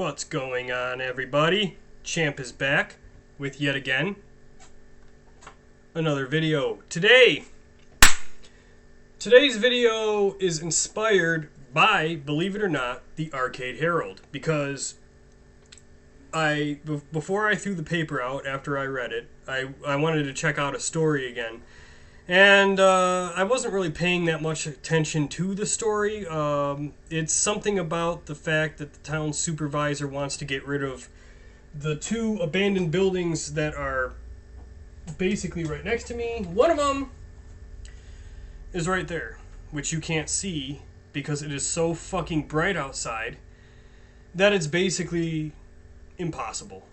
What's going on, everybody? Champ is back with yet again another video. Today's video is inspired by, believe it or not, the Arcade Herald, because before I threw the paper out after I read it, I wanted to check out a story again. And I wasn't really paying that much attention to the story. It's something about the fact that the town supervisor wants to get rid of the two abandoned buildings that are basically right next to me. One of them is right there, which you can't see because it is so fucking bright outside that it's basically impossible.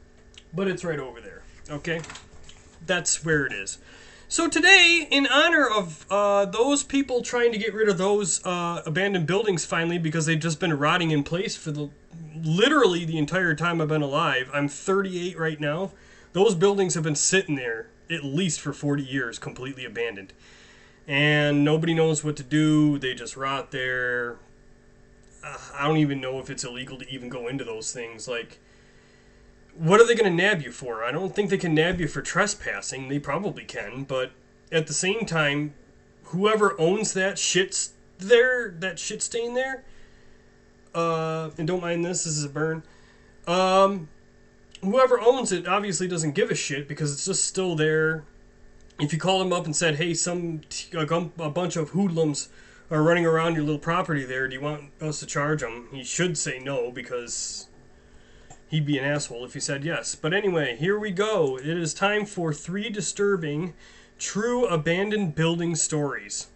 But it's right over there, okay? That's where it is. So today, in honor of those people trying to get rid of those abandoned buildings finally because they've just been rotting in place for literally the entire time I've been alive. I'm 38 right now. Those buildings have been sitting there at least for 40 years, completely abandoned. And nobody knows what to do. They just rot there. I don't even know if it's illegal to even go into those things. Like, what are they going to nab you for? I don't think they can nab you for trespassing. They probably can, but at the same time, whoever owns that shit stain there, and don't mind this is a burn, whoever owns it obviously doesn't give a shit because it's just still there. If you call them up and said, hey, a bunch of hoodlums are running around your little property there, do you want us to charge them? He should say no because he'd be an asshole if he said yes. But anyway, here we go. It is time for 3 disturbing true abandoned building stories.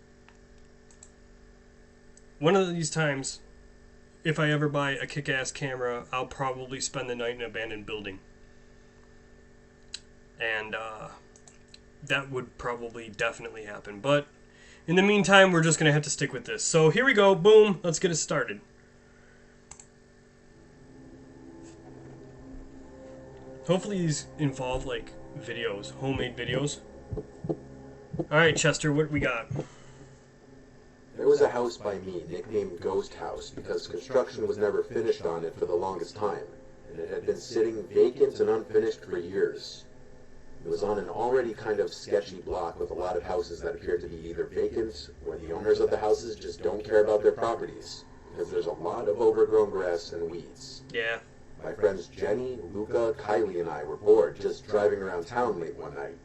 One of these times, if I ever buy a kick-ass camera, I'll probably spend the night in an abandoned building. And that would probably definitely happen. But in the meantime, we're just going to have to stick with this. So here we go. Boom. Let's get it started. Hopefully these involve, like, videos, homemade videos. Alright, Chester, what we got? There was a house by me nicknamed Ghost House because construction was never finished on it for the longest time, and it had been sitting vacant and unfinished for years. It was on an already kind of sketchy block with a lot of houses that appeared to be either vacant or the owners of the houses just don't care about their properties, because there's a lot of overgrown grass and weeds. Yeah. My friends Jenny, Luca, Kylie, and I were bored just driving around town late one night.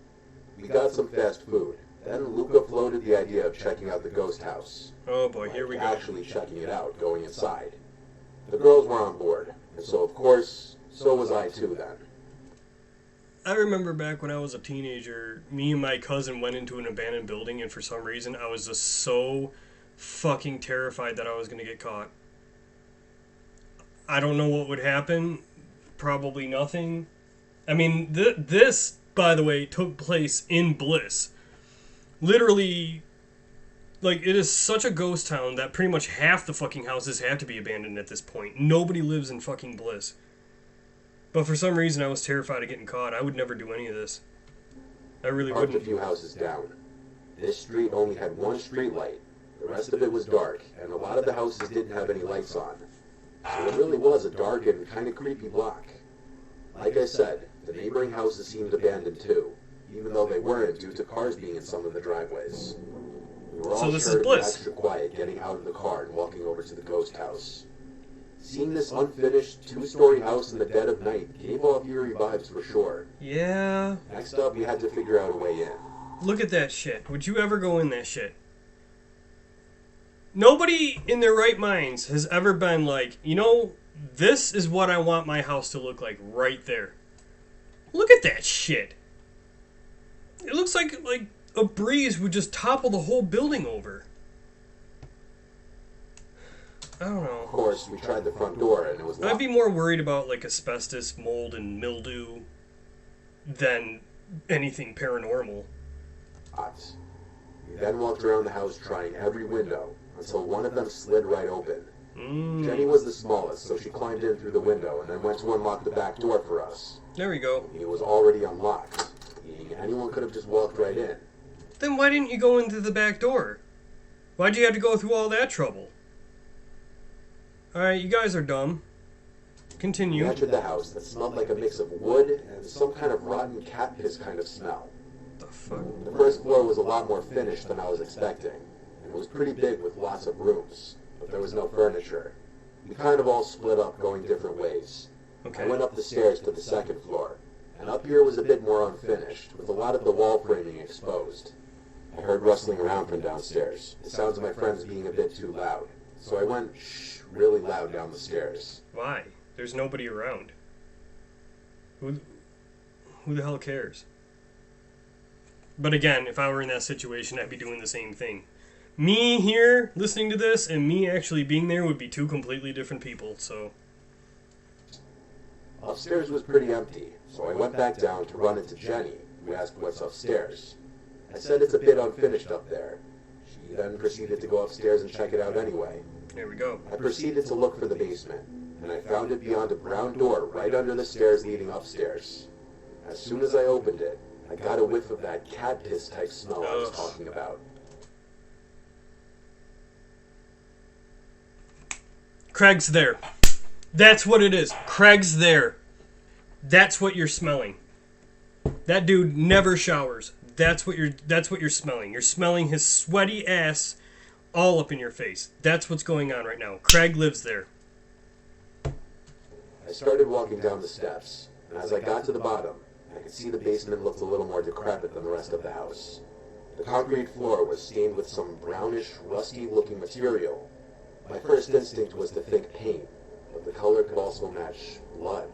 We got some fast food. Then Luca floated the idea of checking out the ghost house. Oh boy, here we go. Actually checking it out, going inside. The girls were on board, and so of course, so was I too then. I remember back when I was a teenager, me and my cousin went into an abandoned building, and for some reason I was just so fucking terrified that I was going to get caught. I don't know what would happen. Probably nothing. I mean, this, by the way, took place in Bliss. Literally, like, it is such a ghost town that pretty much half the fucking houses have to be abandoned at this point. Nobody lives in fucking Bliss. But for some reason, I was terrified of getting caught. I would never do any of this. I really wouldn't. Parked a few houses down. This street only had one street light. The rest of it was dark, and a lot of the houses didn't have any lights on. So it really was a dark and kind of creepy block. Like I said, the neighboring houses seemed abandoned too, even though they weren't due to cars being in some of the driveways. We were all sure to be extra quiet getting out of the car and walking over to the ghost house. Seeing this unfinished 2-story house in the dead of night gave off eerie vibes for sure. Yeah. Next up, we had to figure out a way in. Look at that shit. Would you ever go in that shit? Nobody in their right minds has ever been like, you know, this is what I want my house to look like right there. Look at that shit. It looks like a breeze would just topple the whole building over. I don't know. Of course, we tried the front door and it was locked. I'd be more worried about like asbestos, mold, and mildew than anything paranormal. We then walked around the house trying every window until one of them slid right open. Jenny was the smallest, so she climbed in through the window and then went to unlock the back door for us. There we go. It was already unlocked, meaning anyone could have just walked right in. Then why didn't you go in through the back door? Why'd you have to go through all that trouble? Alright, you guys are dumb. We Continue. entered the house that smelled like a mix of wood and some kind of rotten cat piss kind of smell. The fuck? The first floor was a lot more finished than I was expecting, and it was pretty big with lots of rooms, but there was no furniture. We kind of all split up going different ways. Okay. I went up the stairs to the second floor, and up here was a bit more unfinished, with a lot of the wall framing exposed. I heard rustling around from downstairs, the sounds of my friends being a bit too loud, so I went shh really loud down the stairs. Why? There's nobody around. Who the hell cares? But again, if I were in that situation, I'd be doing the same thing. Me here, listening to this, and me actually being there would be two completely different people, so... Upstairs was pretty empty, so I went back down to run into Jenny, who asked what's upstairs. I said it's a bit unfinished up there. She then proceeded to go upstairs and check it out anyway. There we go. I proceeded to look for the basement, and I found it beyond a brown door right under the stairs leading upstairs. As soon as I opened it, I got a whiff of that cat piss type smell I was Ugh. talking about. Craig's there. That's what it is. Craig's there. That's what you're smelling. That dude never showers. That's what you're smelling. You're smelling his sweaty ass all up in your face. That's what's going on right now. Craig lives there. I started walking down the steps, and as I got to the bottom, I could see the basement looked a little more decrepit than the rest of the house. The concrete floor was stained with some brownish, rusty-looking material. My first instinct was to think paint, but the color could also match blood.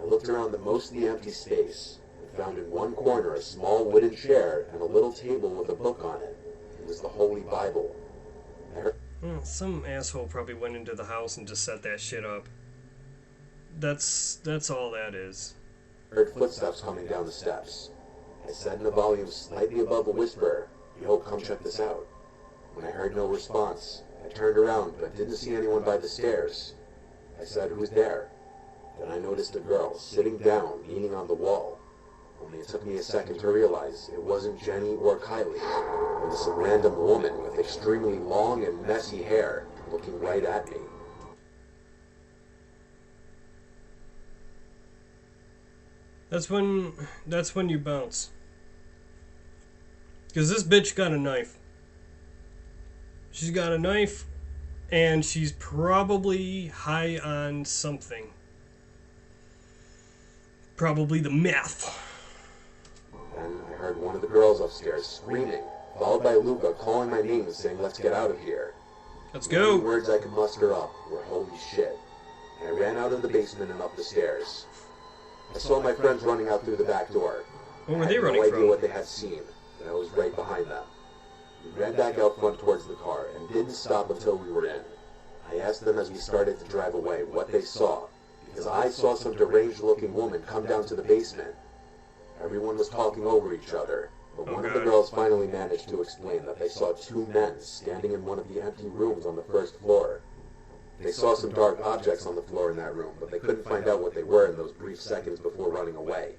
I looked around the mostly empty space and found in one corner a small wooden chair and a little table with a book on it. It was the Holy Bible. I heard Well, some asshole probably went into the house and just set that shit up. That's all that is. footsteps coming down the steps. I said in a volume slightly above a whisper, "Yo, come check this out." When I heard no response, I turned around but didn't see anyone by the stairs. I said, "Who's there?" Then I noticed a girl sitting down, leaning on the wall. Only it took me a second to realize it wasn't Jenny or Kylie. It was some random woman with extremely long and messy hair looking right at me. That's when you bounce. Because this bitch got a knife. She's got a knife, and she's probably high on something. Probably the meth. Then I heard one of the girls upstairs screaming, followed by Luca calling my name and saying, "Let's get out of here." Let's The only go. words I could muster up were "holy shit." And I ran out of the basement and up the stairs. I saw my friends running out through the back door. Where were I they had running no idea from? what they had seen, and I was right behind them. We ran back out front towards the car and didn't stop until we were in. I asked them as we started to drive away what they saw, because I saw some deranged-looking woman come down to the basement. Everyone was talking over each other, but Oh, one of the God. girls finally managed to explain that they saw two men standing in one of the empty rooms on the first floor. They saw some dark objects on the floor in that room, but they couldn't find out what they were in those brief seconds before running away.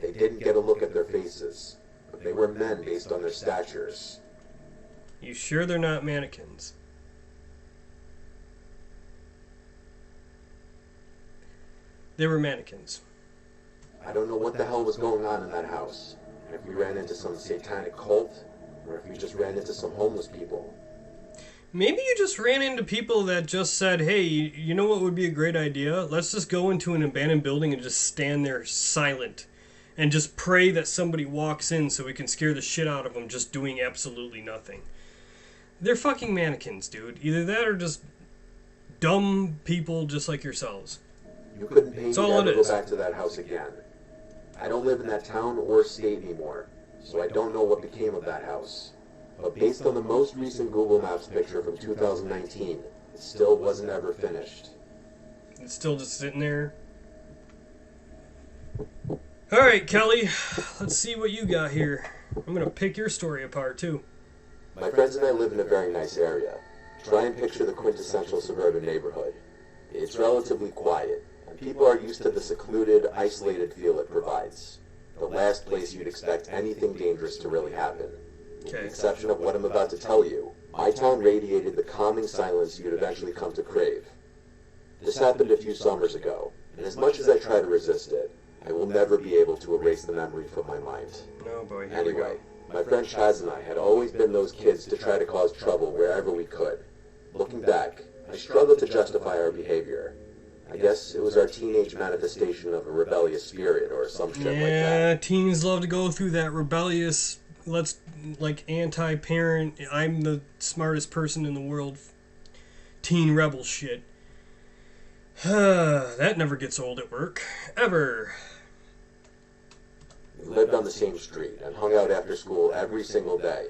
They didn't get a look at their faces, but they were men based on their statures. You sure they're not mannequins? They were mannequins. I don't know what the hell was going on in that house, and if we ran into some satanic cult, or if we just ran into some homeless people. Maybe you just ran into people that just said, hey, you know what would be a great idea? Let's just go into an abandoned building and just stand there silent and just pray that somebody walks in so we can scare the shit out of them just doing absolutely nothing. They're fucking mannequins, dude. Either that or just dumb people just like yourselves. You couldn't pay me That's to all it ever go is. back to that house again. I don't live in that town or state anymore, so I don't know what became of that house. But based on the most recent Google Maps picture from 2019, it still wasn't ever finished. It's still just sitting there. Alright, Kelly. Let's see what you got here. I'm going to pick your story apart, too. My friends and I live in a very nice area. Try and picture the quintessential suburban neighborhood. It's relatively quiet, and people are used to the secluded, isolated feel it provides. The last place you'd expect anything dangerous to really happen. With the Okay. exception of what I'm about to tell you, my town radiated the calming silence you'd eventually come to crave. This happened a few summers ago, and as much as I try to resist it, I will never be able to erase the memory from my mind. Oh boy, here we Anyway, go. my friend Chaz and I had always been those kids to try to cause trouble wherever we could. Looking back, I struggle to justify our behavior. I guess it was our teenage manifestation of a rebellious spirit or some shit like that. Yeah, teens love to go through that rebellious, anti-parent, I'm the smartest person in the world, teen rebel shit. That never gets old at work. Ever. We lived on the same street and hung out after school every single day.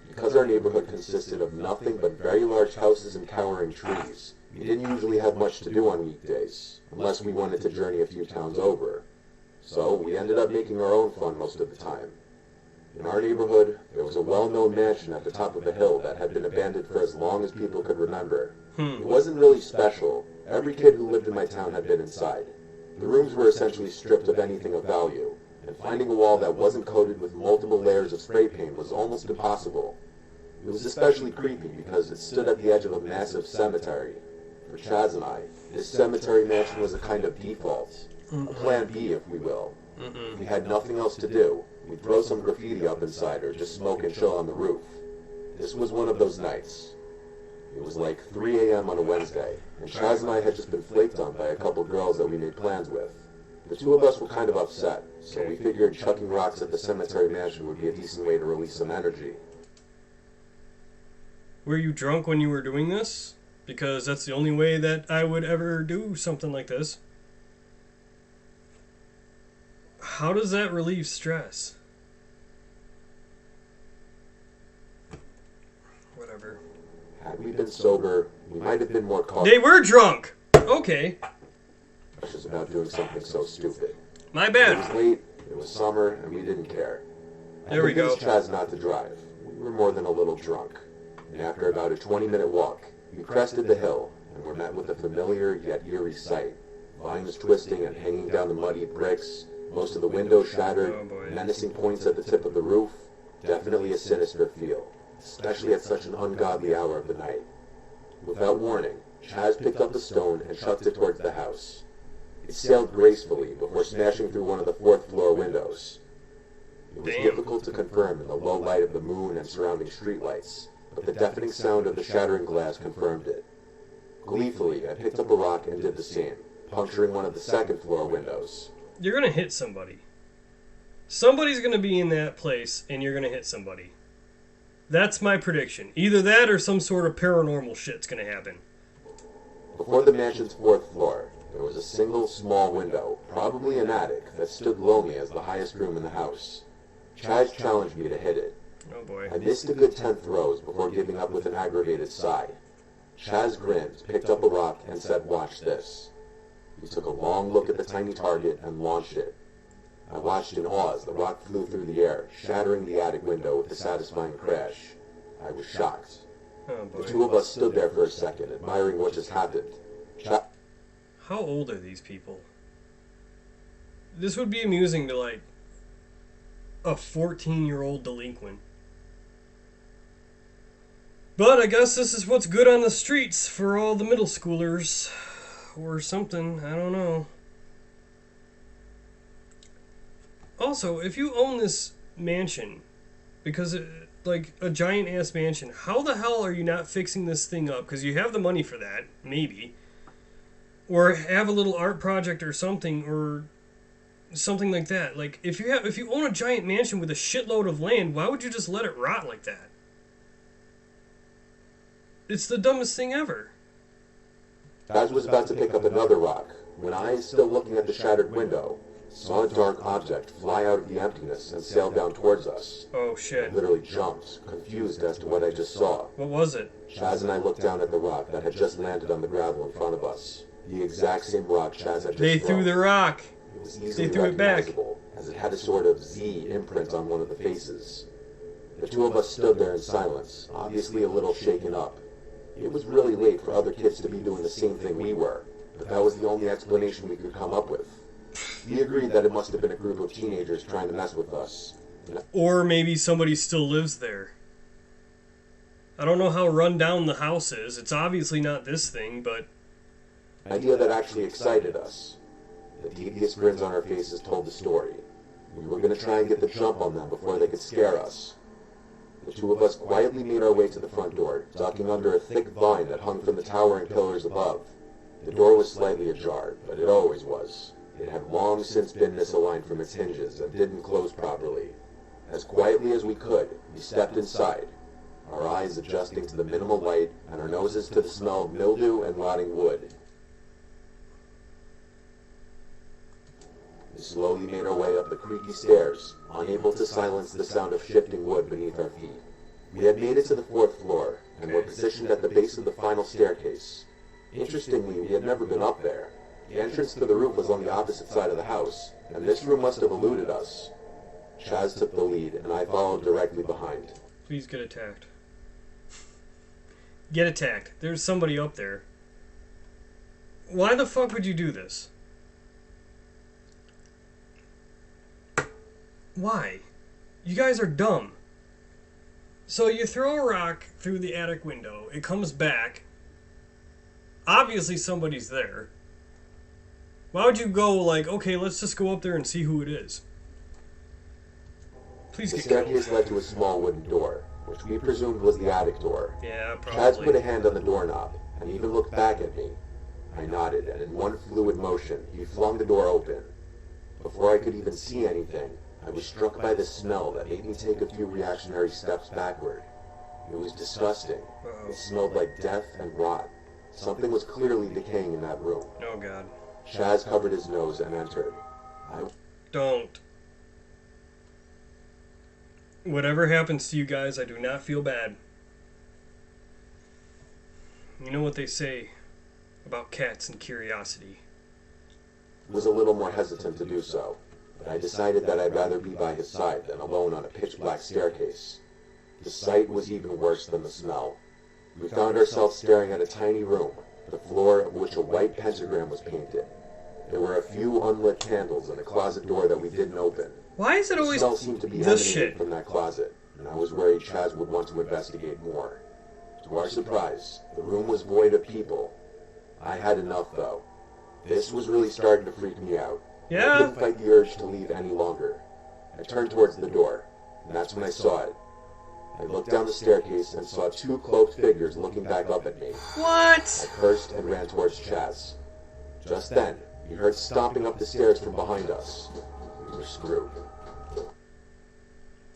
Because our neighborhood consisted of nothing but very large houses and towering trees, we didn't usually have much to do on weekdays, unless we wanted to journey a few towns over. So we ended up making our own fun most of the time. In our neighborhood, there was a well-known mansion at the top of a hill that had been abandoned for as long as people could remember. It wasn't really special. Every kid who lived in my town had been inside. The rooms were essentially stripped of anything of value, and finding a wall that wasn't coated with multiple layers of spray paint was almost impossible. It was especially creepy because it stood at the edge of a massive cemetery. For Chaz and I, this cemetery mansion was a kind of default, a plan B if we will. If we had nothing else to do, we'd throw some graffiti up inside or just smoke and chill on the roof. This was one of those nights. It was like 3 a.m. on a Wednesday, and Chaz and I had just been flaked on by a couple girls that we made plans with. The two of us were kind of upset, so we figured chucking rocks at the cemetery mansion would be a decent way to release some energy. Were you drunk when you were doing this? Because that's the only way that I would ever do something like this. How does that relieve stress? Whatever. Had we been sober, we might have been more They were drunk! Okay. cautious about doing something so stupid. My It bad. was late, it was summer, and we didn't care. There we go. I convinced Chaz not to drive. We were more than a little drunk. And after about a 20-minute walk, we crested the hill and were met with a familiar yet eerie sight. Vines twisting and hanging down the muddy bricks, most of the windows shattered, Oh, boy. menacing points at the tip of the roof. Definitely a sinister feel, especially at such an ungodly hour of the night. Without warning, Chaz picked up a stone and chucked it towards the house. It sailed gracefully before smashing through one of the fourth-floor windows. It was Damn. difficult to confirm in the low light of the moon and surrounding streetlights, but the deafening sound of the shattering glass confirmed it. Gleefully, I picked up a rock and did the same, puncturing one of the second-floor windows. You're gonna hit somebody. Somebody's gonna be in that place, and you're gonna hit somebody. That's my prediction. Either that or some sort of paranormal shit's gonna happen. Before the mansion's fourth floor, there was a single small window, probably an attic, that stood lonely as the highest room in the house. Chaz challenged me to hit it. Oh boy. I missed a good 10 throws before giving up with an aggravated sigh. Chaz grinned, picked up a rock, and said, "Watch this." He took a long look at the tiny target and launched it. I watched in awe as the rock flew through the air, shattering the attic window with a satisfying crash. I was shocked. Oh The boy. two of us stood there for a second, admiring what just happened. How old are these people? This would be amusing to, like, a 14-year-old delinquent. But I guess this is what's good on the streets for all the middle schoolers. Or something. I don't know. Also, if you own this mansion, because like a giant ass mansion, how the hell are you not fixing this thing up? Because you have the money for that, maybe, or have a little art project or something like that. Like if you own a giant mansion with a shitload of land, why would you just let it rot like that? It's the dumbest thing ever. Chaz was about to pick up another rock when I, still looking at the shattered window, saw a dark object fly out of the emptiness and sail down towards us. Oh I shit. literally jumped, confused as to what I just saw. What was it? Chaz and I looked down at the rock that had just landed on the gravel in front of us. The exact same rock Chaz had just They thrown. threw the rock. It was easily they threw it back. recognizable, as it had a sort of Z imprint on one of the faces. The two of us stood there in silence, obviously a little shaken up. It was really late for other kids to be doing the same thing we were, but that was the only explanation we could come up with. We agreed that it must have been a group of teenagers trying to mess with us. Or maybe somebody still lives there. I don't know how run down the house is. It's obviously not this thing, but idea that actually excited us. The devious grins on our faces told the story. We were going to try and get the jump on them before they could scare us. The two of us quietly made our way to the front door, ducking under a thick vine that hung from the towering pillars above. The door was slightly ajar, but it always was. It had long since been misaligned from its hinges and didn't close properly. As quietly as we could, we stepped inside, our eyes adjusting to the minimal light and our noses to the smell of mildew and rotting wood. We slowly made our way up the creaky stairs, unable to silence the sound of shifting wood beneath our feet. We had made it to the 4th floor, and were positioned at the base of the final staircase. Interestingly, we had never been up there. The entrance to the roof was on the opposite side of the house, and this room must have eluded us. Chaz took the lead, and I followed directly behind. Please get attacked. Get attacked. There's somebody up there. Why the fuck would you do this? Why? You guys are dumb. So you throw a rock through the attic window, it comes back. Obviously somebody's there. Why would you go like, okay, let's just go up there and see who it is? Please The get killed. staircase led to a small wooden door, which we presumed was the attic door. Yeah, Chaz put a probably. hand on the doorknob, and even looked back at me. I nodded, and in one fluid motion, he flung the door open. Before I could even see anything, I was struck by the smell that made me take a few reactionary steps backward. It was disgusting. Uh-oh. It smelled like death and rot. Something was clearly decaying in that room. Oh god. Chaz covered his nose and entered. Don't. Whatever happens to you guys, I do not feel bad. You know what they say about cats and curiosity. Was a little more hesitant to do so, but I decided that I'd rather be by his side than alone on a pitch-black staircase. The sight was even worse than the smell. We found ourselves staring at a tiny room, the floor of which a white pentagram was painted. There were a few unlit candles and a closet door that we didn't open. Why is it The always smell seemed to be this emanating shit? from that closet, and I was worried Chaz would want to investigate more. To our surprise, the room was void of people. I had enough, though. This was really starting to freak me out. I Yeah? couldn't fight the urge to leave any longer. I turned towards the door, and that's when I saw it. I looked down the staircase and saw two cloaked figures looking back up at me. I What? cursed and ran towards Chaz. Just then, we heard stomping up the stairs from behind us. We were screwed.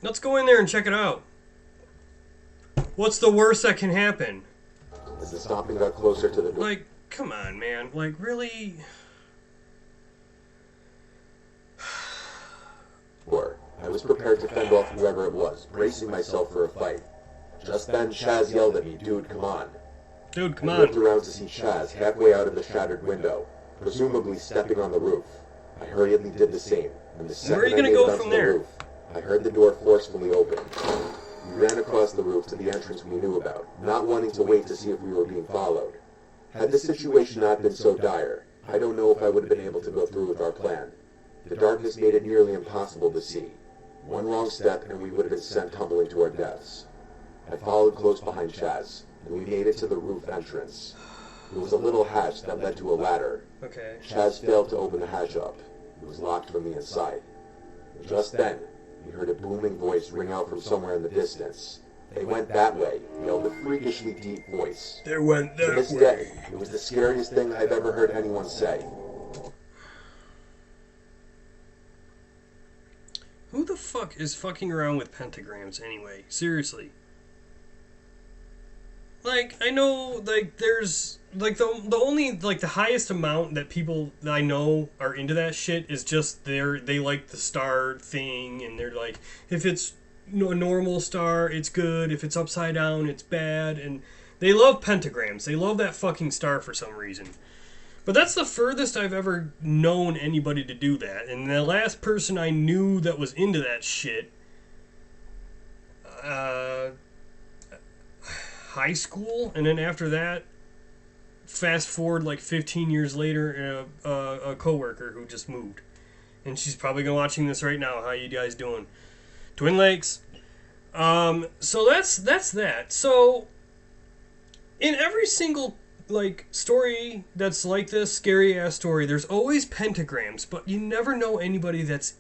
Let's go in there and check it out. What's the worst that can happen? As the stomping got closer to the door, Like, come on, man. Like, really? I was prepared to fend off whoever it was, bracing myself for a fight. Just then, Chaz yelled at me, "Dude, come on." Dude, come I looked on. around to see Chaz halfway out of the shattered window, presumably stepping on the roof. I hurriedly did the same, and the second Where are you I gonna made go it onto from the there? roof, I heard the door forcefully open. We ran across the roof to the entrance we knew about, not wanting to wait to see if we were being followed. Had the situation not been so dire, I don't know if I would have been able to go through with our plan. The darkness made it nearly impossible to see. One wrong step and we would have been sent tumbling to our deaths. I followed close behind Chaz, and we made it to the roof entrance. It was a little hatch that led to a ladder. Okay. Chaz failed to open the hatch up. It was locked from the inside. Just then, we heard a booming voice ring out from somewhere in the distance. "They went that way," yelled a freakishly deep voice. There went To that this way. day, it was the scariest thing I've ever heard anyone say. Who the fuck is fucking around with pentagrams anyway? Seriously. Like, I know, like, there's, like, the only, like, the highest amount that people that I know are into that shit is just they like the star thing, and they're like, if it's a normal star, it's good, if it's upside down, it's bad, and they love pentagrams. They love that fucking star for some reason. But that's the furthest I've ever known anybody to do that. And the last person I knew that was into that shit, high school, and then after that, fast forward like 15 years later, a coworker who just moved. And she's probably watching this right now. How you guys doing? Twin Lakes. So that's that. So in every single like story that's like this scary ass story, there's always pentagrams, but you never know anybody that's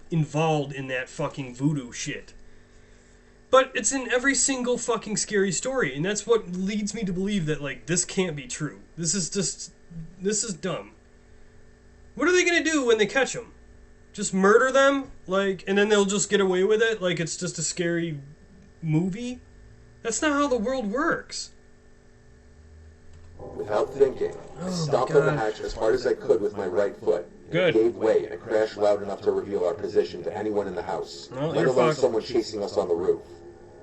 involved in that fucking voodoo shit. But it's in every single fucking scary story, and that's what leads me to believe that, like, this can't be true. This is dumb. What are they gonna do when they catch them? Just murder them? Like, and then they'll just get away with it? Like it's just a scary movie? That's not how the world works. Without thinking, I stomped on the hatch as hard as I could with my right foot. Good. It gave way, and it crashed loud enough to reveal our position to anyone in the house, Well, let you're alone fucked. someone chasing us on the roof.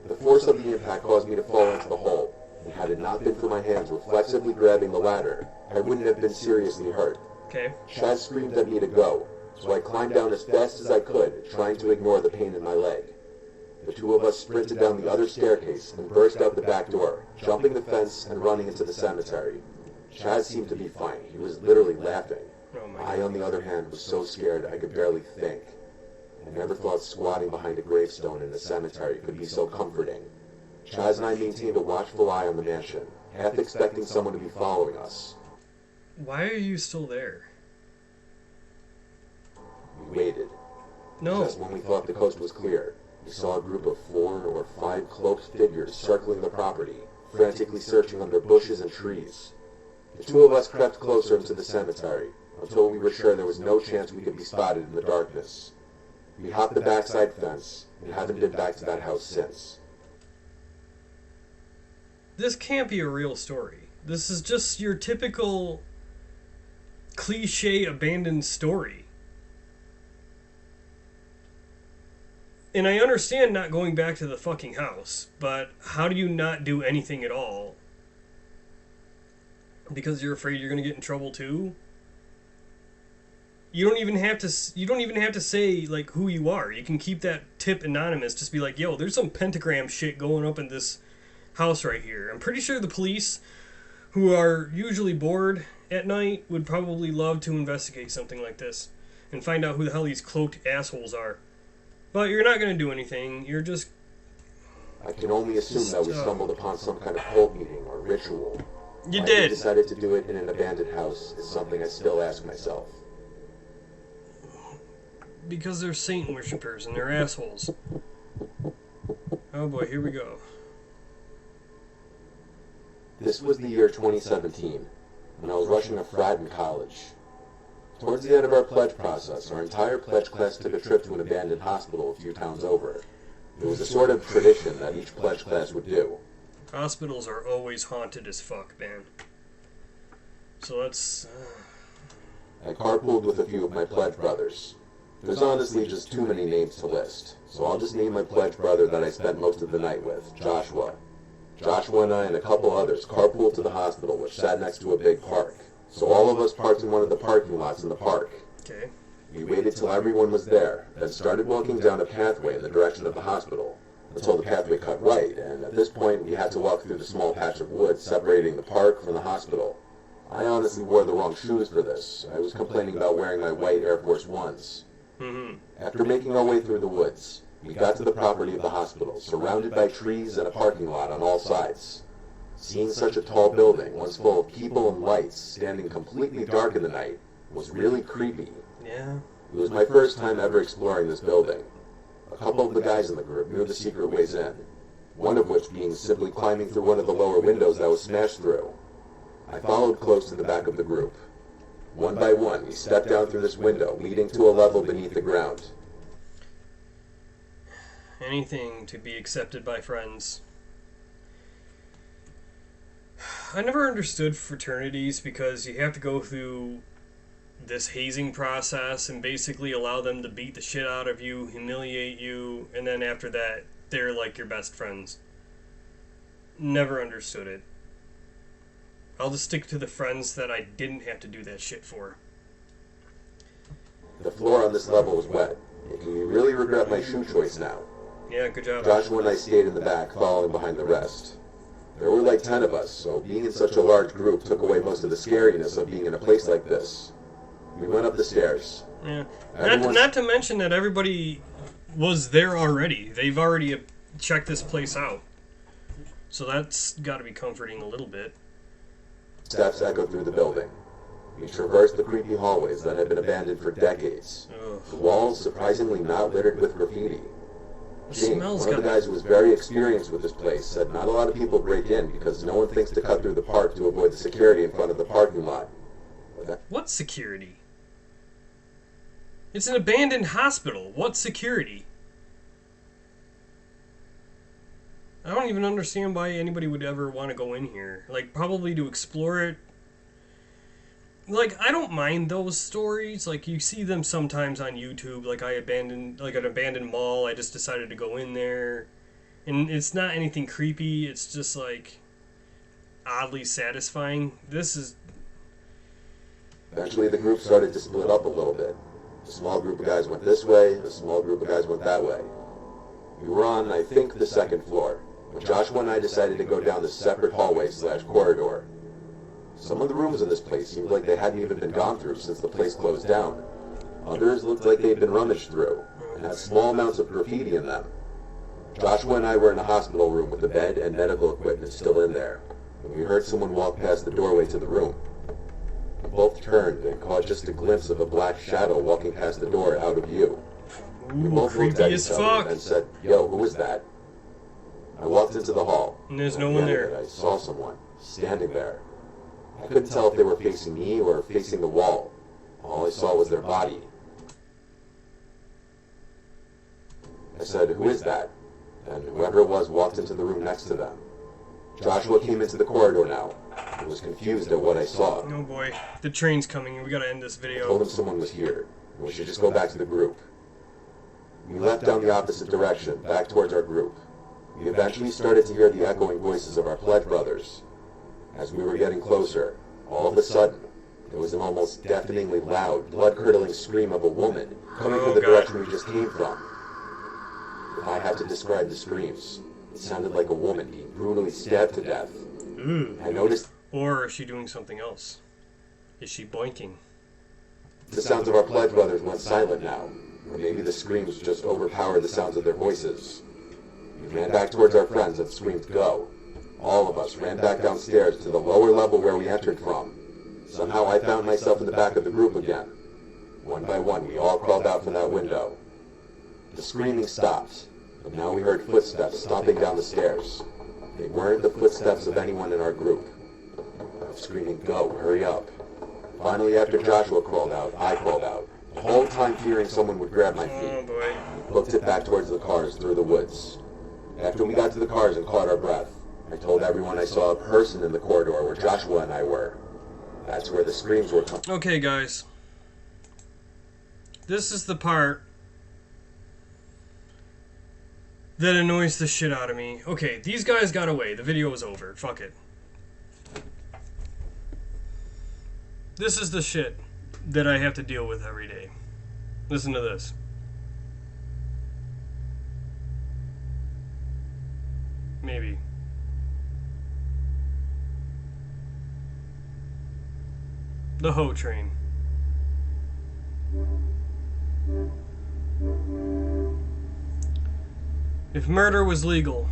The force of the impact caused me to fall into the hole, and had it not been for my hands reflexively grabbing the ladder, I wouldn't have been seriously hurt. Okay. Chaz screamed at me to go, so I climbed down as fast as I could, trying to ignore the pain in my leg. The two of us sprinted down the other staircase and burst out the back door, jumping the fence and running into the cemetery. Chaz seemed to be fine. He was literally laughing. Oh my I, god. on the other hand, was so scared I could barely think. I never thought squatting behind a gravestone in a cemetery could be so comforting. Chaz and I maintained a watchful eye on the mansion, half expecting someone to be following us. Why are you still there? We waited. No. Just when we thought the coast was clear, we saw a group of 4 or 5 cloaked figures circling the property, frantically searching under bushes and trees. The two of us crept closer into the cemetery, until we were sure there was no chance we could be spotted in the darkness. We hopped the backside fence, and haven't been back to that house since. This can't be a real story. This is just your typical cliche abandoned story. And I understand not going back to the fucking house, but how do you not do anything at all? Because you're afraid you're going to get in trouble too? You don't even have to say like who you are. You can keep that tip anonymous. Just be like, "Yo, there's some pentagram shit going up in this house right here." I'm pretty sure the police, who are usually bored at night, would probably love to investigate something like this and find out who the hell these cloaked assholes are. But you're not going to do anything. You're just... I can only assume that we stumbled upon some kind of cult meeting or ritual. You Why did. we decided to do it in an abandoned house is something I still ask myself. Because they're Satan worshippers and they're assholes. Oh boy, here we go. This was the year 2017, when I was rushing a frat in college. Towards the end of our pledge process, our entire pledge class took a trip to an abandoned hospital a few towns over. It was a sort of tradition that each pledge class would do. Hospitals are always haunted as fuck, man. So let's... I carpooled with a few of my pledge brothers. There's honestly just too many names to list, so I'll just name my pledge brother that I spent most of the night with, Joshua. Joshua and I and a couple others carpooled to the hospital, which sat next to a big park. So all of us parked in one of the parking lots in the park. Okay. We waited till everyone was there, then started walking down a pathway in the direction of the hospital, until the pathway cut right, and at this point we had to walk through the small patch of woods separating the park from the hospital. I honestly wore the wrong shoes for this. I was complaining about wearing my white Air Force Ones. After making our way through the woods, we got to the property of the hospital, surrounded by trees and a parking lot on all sides. Seeing such a tall building, once full of people and lights, standing completely dark in the night, was really creepy. Yeah. It was my first time ever exploring this building. A couple of the guys in the group knew the secret ways in, one of which being simply climbing through one of the lower windows that was smashed through. I followed close to the back of the group. One by one, we stepped down through this window, leading to a level beneath the ground. Anything to be accepted by friends. I never understood fraternities because you have to go through this hazing process and basically allow them to beat the shit out of you, humiliate you, and then after that, they're like your best friends. Never understood it. I'll just stick to the friends that I didn't have to do that shit for. The floor on this level was wet, making me really regret my shoe choice now. Yeah, good job. Joshua and I stayed in the back, following behind the rest. There were like 10 of us, so being in such a large group took away most of the scariness of being in a place like this. We went up the stairs. Yeah. Everyone's- Not to mention that everybody was there already. They've already checked this place out. So that's got to be comforting a little bit. Steps echoed through the building. We traversed the creepy hallways that had been abandoned for decades. Ugh. The walls surprisingly not littered with graffiti. The James, smell's one of the got... guys who was very experienced with this place, said not a lot of people break in because no one thinks to cut through the park to avoid the security in front of the parking lot. What security? It's an abandoned hospital. What security? I don't even understand why anybody would ever want to go in here. Like, probably to explore it. Like, I don't mind those stories. Like, you see them sometimes on YouTube. Like, an abandoned mall. I just decided to go in there. And it's not anything creepy. It's just, like, oddly satisfying. This is... Eventually, the group started to split up a little bit. A small group of guys went this way, a small group of guys went that way. We were on, I think, the second floor, but Joshua and I decided to go down the separate hallway/corridor. Some of the rooms in this place seemed like they hadn't even been gone through since the place closed down. Others looked like they'd been rummaged through, and had small amounts of graffiti in them. Joshua and I were in a hospital room with the bed and medical equipment still in there, when we heard someone walk past the doorway to the room. We both turned and caught just a glimpse of a black shadow walking past the door out of view. We both looked at each other and said, "Yo, who is that?" I walked into the hall. And there's no one there. I saw someone standing there. I couldn't tell if they were facing me or facing the wall. All I saw was their body. I said, "Who is that?" And whoever it was walked into the room next to them. Joshua came into the corridor now. I was confused at what I saw. Oh boy, the train's coming and we gotta end this I video. told him someone was here, and we should just go back to the group. We left down the opposite direction, back towards our group. We eventually started to hear the echoing voices of our pledge brothers. As we were getting closer, all of a sudden, there was an almost deafeningly loud, blood-curdling scream of a woman coming from the direction we just came from. If I had to describe the screams, it sounded like a woman being brutally stabbed to death. I noticed... Or is she doing something else? Is she boinking? The sounds of our pledge brothers went silent now, or maybe the screams just overpowered the sounds of their voices. We ran back towards our friends and screamed, "Go!" All of us ran back downstairs to the lower level where we entered from. Somehow I found myself in the back of the group again. One by one, we all crawled out from that window. The screaming stopped, but now we heard footsteps stomping down the stairs. They weren't the footsteps of anyone in our group. I was screaming, "Go, hurry up." Finally, after Joshua crawled out, I crawled out, the whole time fearing someone would grab my feet. Oh boy. We booked it back towards the cars through the woods. After we got to the cars and caught our breath, I told everyone I saw a person in the corridor where Joshua and I were. That's where the screams were coming. Okay, guys. This is the part that annoys the shit out of me. Okay, these guys got away. The video is over. Fuck it. This is the shit that I have to deal with every day. Listen to this. Maybe. The Ho Train. If murder was legal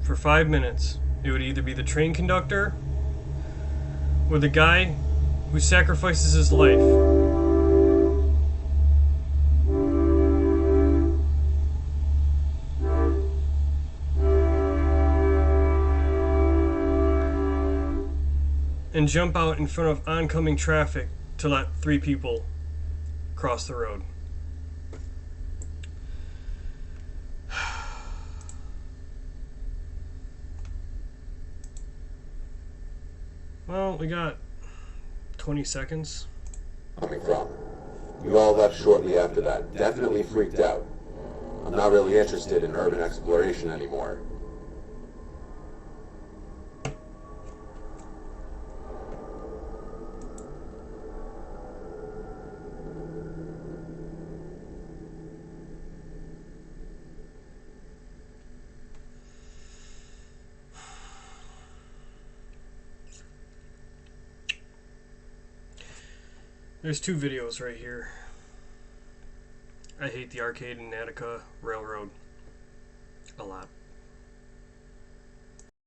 for 5 minutes, it would either be the train conductor or the guy who sacrifices his life and jump out in front of oncoming traffic to let 3 people cross the road. Well, we got 20 seconds. Coming from. We all left shortly after that, definitely freaked out. I'm not really interested in urban exploration anymore. There's 2 videos right here. I hate the arcade in Attica Railroad a lot.